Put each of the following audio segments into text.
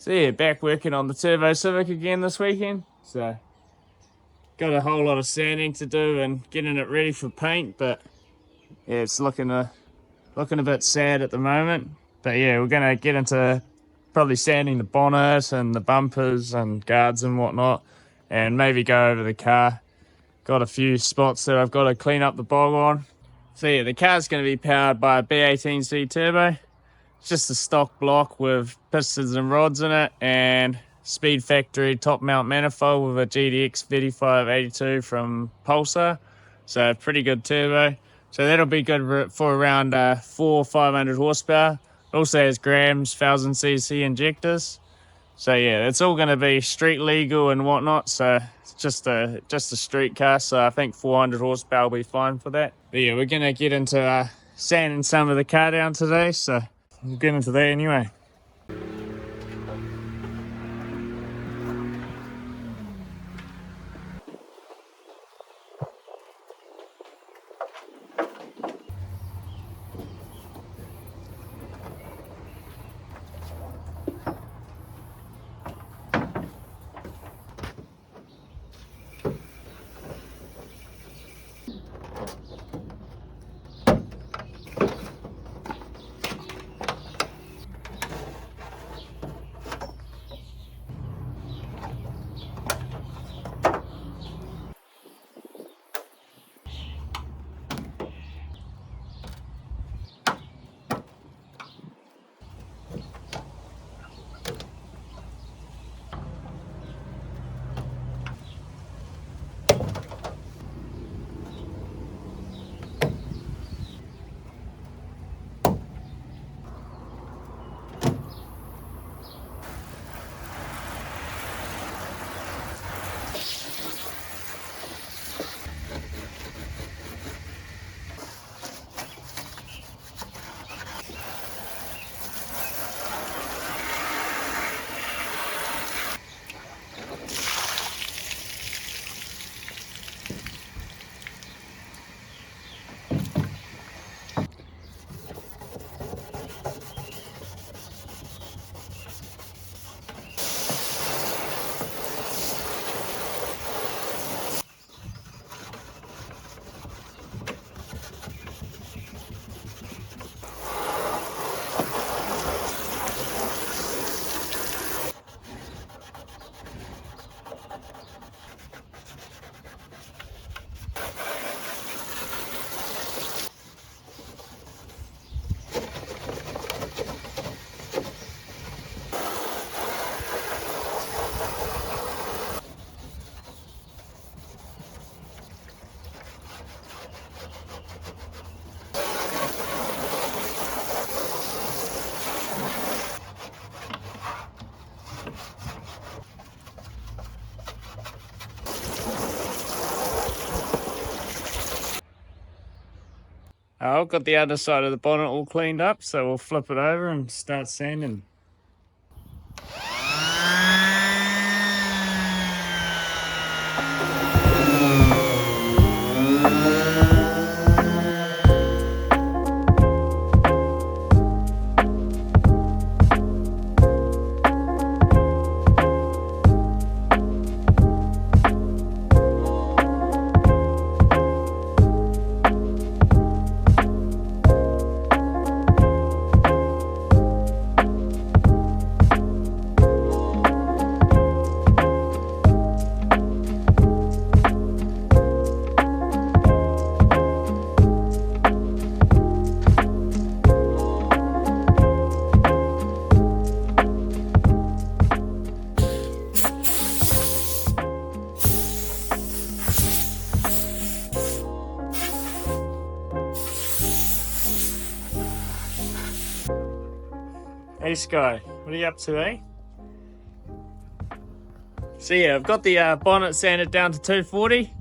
So yeah, back working on the Turbo Civic again this weekend. So got a whole lot of sanding to do and getting it ready for paint, but yeah, it's looking a bit sad at the moment. But yeah, we're gonna get into probably sanding the bonnet and the bumpers and guards and whatnot, and maybe go over the car. Got a few spots that I've got to clean up the bog on. So yeah, the car's going to be powered by a B18C turbo. It's just a stock block with pistons and rods in it, and Speed Factory top mount manifold with a GTX3582 from Pulsar. So pretty good turbo. So that'll be good for around 500 horsepower. It also has grams, 1000cc injectors. So yeah, it's all going to be street legal and whatnot. So it's just a street car. So I think 400 horsepower will be fine for that. But yeah, we're going to get into sanding some of the car down today. So we'll get into that anyway. I've got the other side of the bonnet all cleaned up, so we'll flip it over and start sanding. Hey Sky, what are you up to, eh? So yeah, I've got the bonnet sanded down to 240,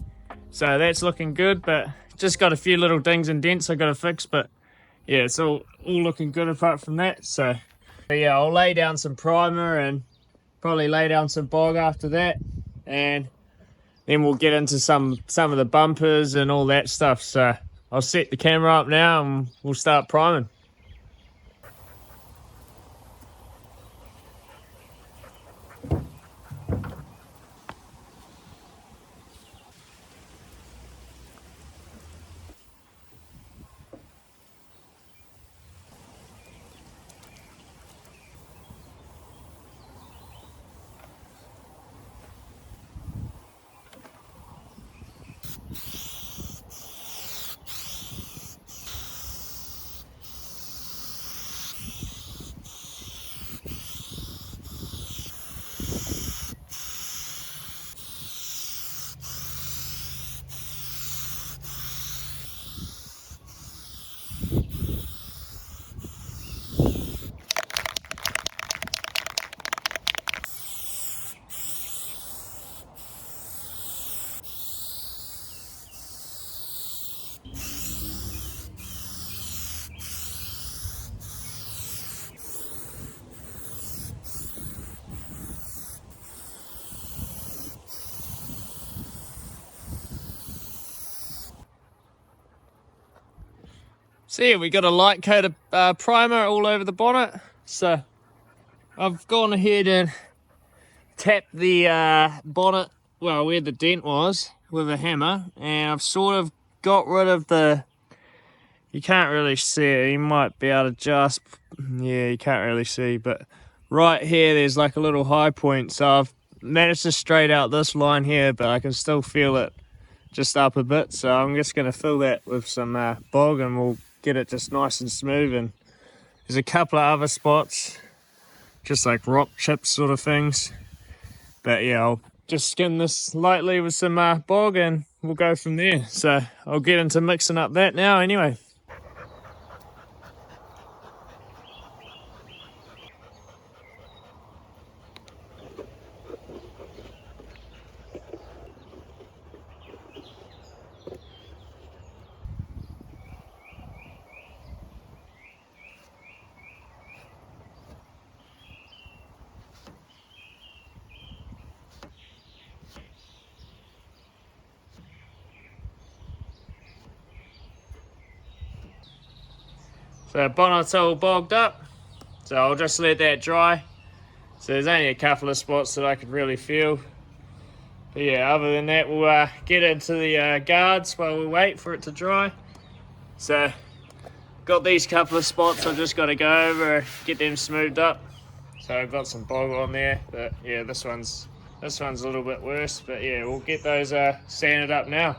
so that's looking good, but just got a few little dings and dents I got to fix, but yeah, it's all looking good apart from that. So yeah, I'll lay down some primer and probably lay down some bog after that, and then we'll get into some of the bumpers and all that stuff. So I'll set the camera up now and we'll start priming. So yeah, we got a light coat of primer all over the bonnet. So I've gone ahead and tapped the bonnet, well, where the dent was, with a hammer, and I've sort of got rid of the, you can't really see it, you might be able to just, yeah, you can't really see, but right here there's like a little high point, so I've managed to straight out this line here, but I can still feel it just up a bit, so I'm just going to fill that with some bog and we'll get it just nice and smooth. And there's a couple of other spots, just like rock chips sort of things, but yeah, I'll just skim this lightly with some bog and we'll go from there. So I'll get into mixing up that now anyway. So bonnet's all bogged up, so I'll just let that dry. So there's only a couple of spots that I could really feel. But yeah, other than that, we'll get into the guards while we wait for it to dry. So got these couple of spots I've just got to go over, get them smoothed up. So I've got some bog on there, but yeah, this one's a little bit worse. But yeah, we'll get those sanded up now.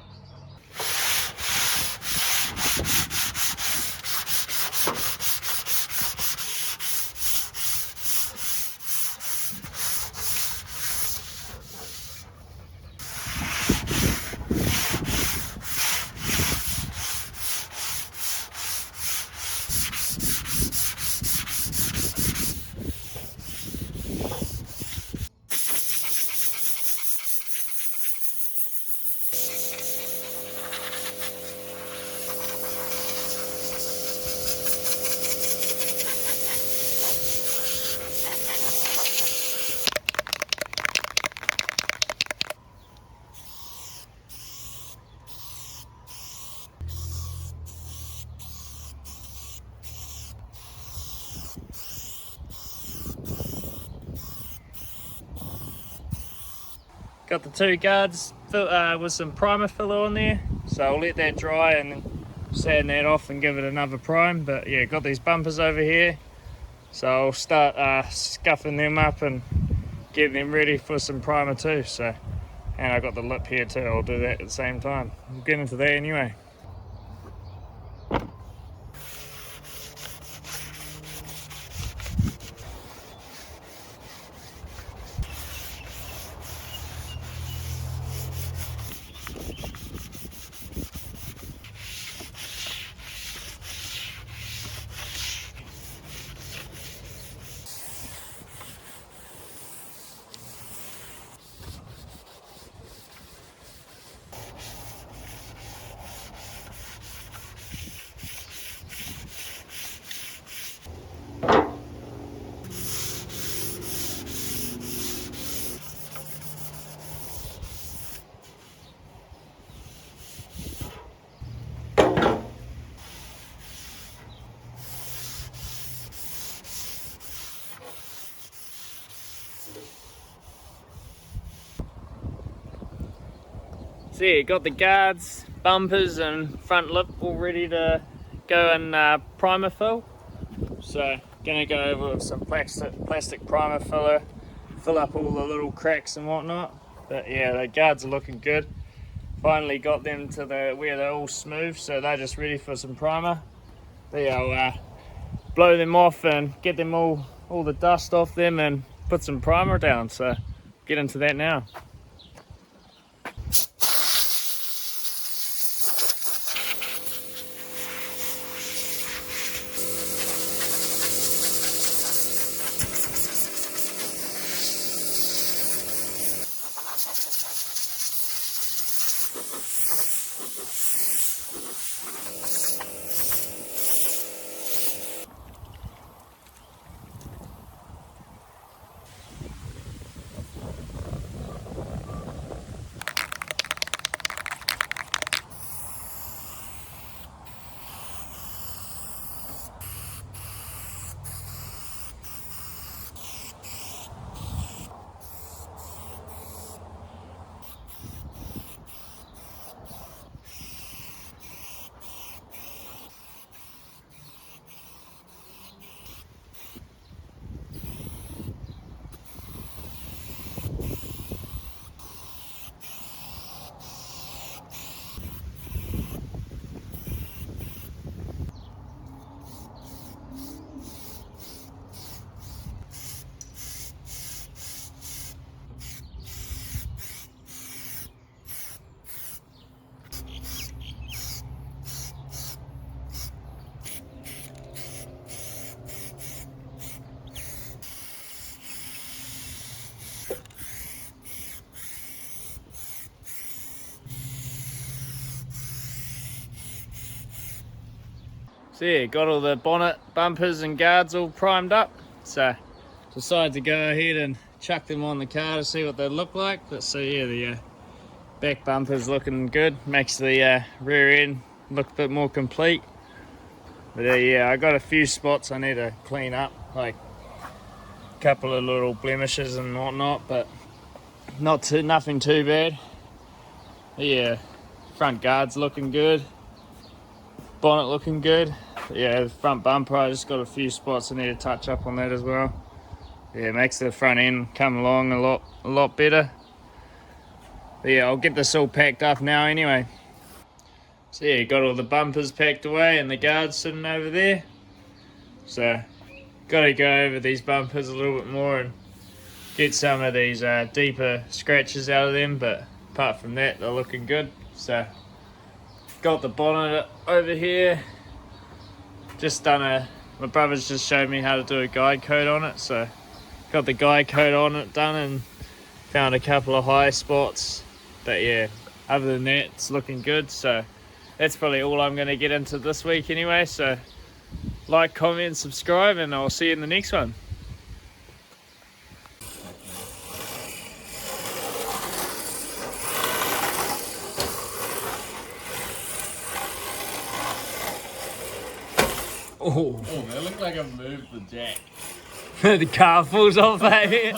Got the two guards with some primer filler on there, so I'll let that dry and then sand that off and give it another prime. But yeah, got these bumpers over here, so I'll start scuffing them up and getting them ready for some primer too. So, and I got the lip here too, I'll do that at the same time. We'll get into that anyway. So yeah, got the guards, bumpers and front lip all ready to go and primer fill. So gonna go over with some plastic primer filler, fill up all the little cracks and whatnot. But yeah, the guards are looking good. Finally got them to where they're all smooth, so they're just ready for some primer. But yeah, I'll blow them off and get them all the dust off them and put some primer down. So get into that now. So yeah, got all the bonnet bumpers and guards all primed up. So decided to go ahead and chuck them on the car to see what they look like. But so yeah, the back bumper's looking good. Makes the rear end look a bit more complete. But yeah, I got a few spots I need to clean up, like a couple of little blemishes and whatnot, but nothing too bad. But yeah, front guard's looking good, bonnet looking good. But yeah, the front bumper, I just got a few spots I need to touch up on that as well. Yeah, it makes the front end come along a lot better. But yeah, I'll get this all packed up now anyway. So yeah, got all the bumpers packed away and the guards sitting over there. So gotta go over these bumpers a little bit more and get some of these deeper scratches out of them, but apart from that, they're looking good. So got the bonnet over here. Just done my brother's just showed me how to do a guide coat on it, so got the guide coat on it done and found a couple of high spots. But yeah, other than that, it's looking good. So that's probably all I'm going to get into this week anyway. So like, comment, subscribe, and I'll see you in the next one. Oh, it looked like I moved the jack. The car falls off, baby.